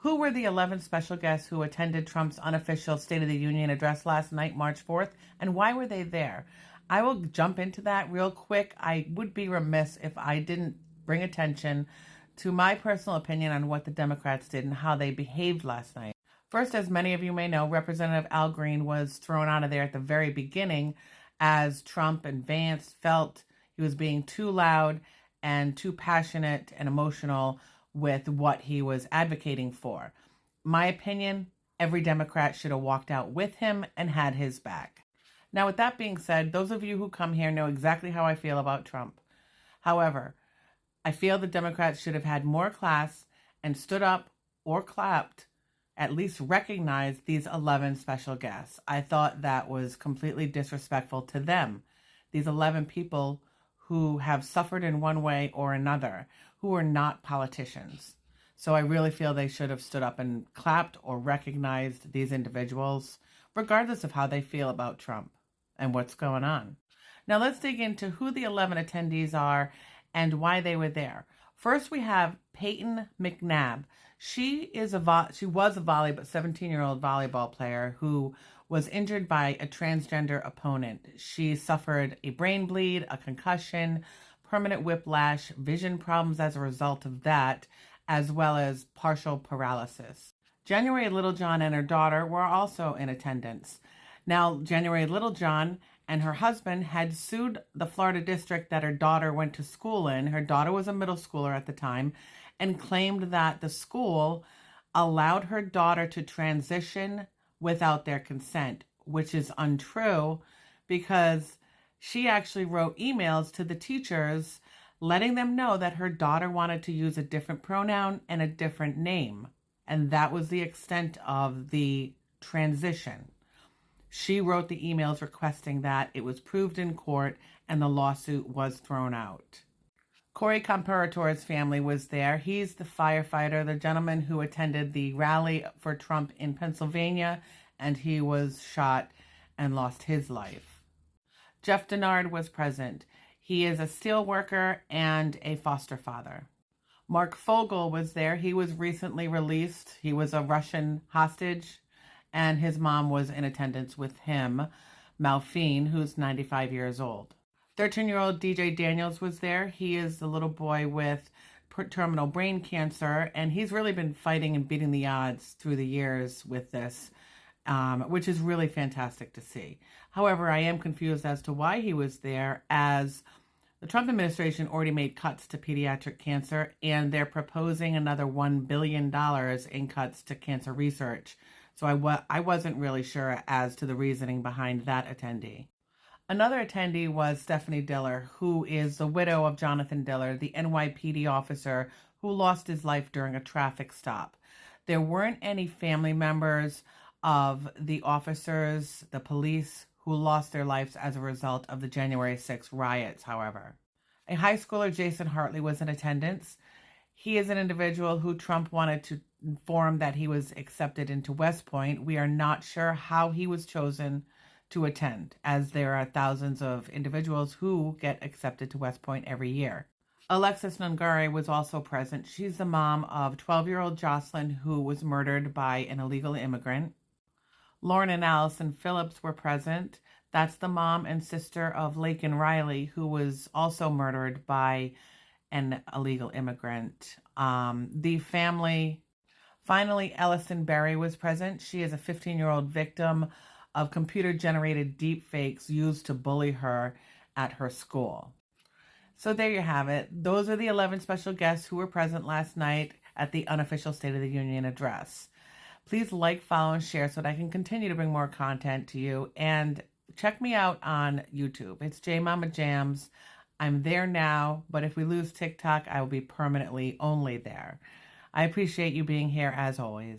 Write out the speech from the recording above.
Who were the 11 special guests who attended Trump's unofficial State of the Union address last night, March 4th, and why were they there? I will jump into that real quick. I would be remiss if I didn't bring attention to my personal opinion on what the Democrats did and how they behaved last night. First, as many of you may know, Representative Al Green was thrown out of there at the very beginning as Trump and Vance felt he was being too loud and too passionate and emotional with what he was advocating for. My opinion, every Democrat should have walked out with him and had his back. Now, with that being said, those of you who come here know exactly how I feel about Trump. However, I feel the Democrats should have had more class and stood up or clapped, at least recognized these 11 special guests. I thought that was completely disrespectful to them. These 11 people who have suffered in one way or another, who are not politicians. So I really feel they should have stood up and clapped or recognized these individuals, regardless of how they feel about Trump and what's going on. Now let's dig into who the 11 attendees are and why they were there. First, we have Peyton McNabb. She was a 17-year-old volleyball player who was injured by a transgender opponent. She suffered a brain bleed, a concussion, permanent whiplash, vision problems as a result of that, as well as partial paralysis. January Littlejohn and her daughter were also in attendance. Now, January Littlejohn and her husband had sued the Florida district that her daughter went to school in. Her daughter was a middle schooler at the time, and claimed that the school allowed her daughter to transition without their consent, which is untrue because she actually wrote emails to the teachers letting them know that her daughter wanted to use a different pronoun and a different name. And that was the extent of the transition. She wrote the emails requesting that. It was proved in court and the lawsuit was thrown out. Corey Comparator's family was there. He's the firefighter, the gentleman who attended the rally for Trump in Pennsylvania, and he was shot and lost his life. Jeff Denard was present. He is a steel worker and a foster father. Mark Fogel was there. He was recently released. He was a Russian hostage, and his mom was in attendance with him, Malphine, who's 95 years old. 13-year-old DJ Daniels was there. He is the little boy with terminal brain cancer, and he's really been fighting and beating the odds through the years with this, which is really fantastic to see. However, I am confused as to why he was there, as the Trump administration already made cuts to pediatric cancer, and they're proposing another $1 billion in cuts to cancer research. So I wasn't really sure as to the reasoning behind that attendee. Another attendee was Stephanie Diller, who is the widow of Jonathan Diller, the NYPD officer who lost his life during a traffic stop. There weren't any family members of the officers, the police, who lost their lives as a result of the January 6th riots, however. A high schooler, Jason Hartley, was in attendance. He is an individual who Trump wanted to inform that he was accepted into West Point. We are not sure how he was chosen to attend, as there are thousands of individuals who get accepted to West Point every year. Alexis Nungare was also present. She's the mom of 12-year-old Jocelyn, who was murdered by an illegal immigrant. Lauren and Allison Phillips were present. That's the mom and sister of Laken Riley, who was also murdered by an illegal immigrant. The family. Finally, Ellison Berry was present. She is a 15-year-old victim of computer-generated deepfakes used to bully her at her school. So there you have it. Those are the 11 special guests who were present last night at the unofficial State of the Union address. Please like, follow, and share so that I can continue to bring more content to you. And check me out on YouTube. It's J Mama Jams. I'm there now, but if we lose TikTok, I will be permanently only there. I appreciate you being here as always.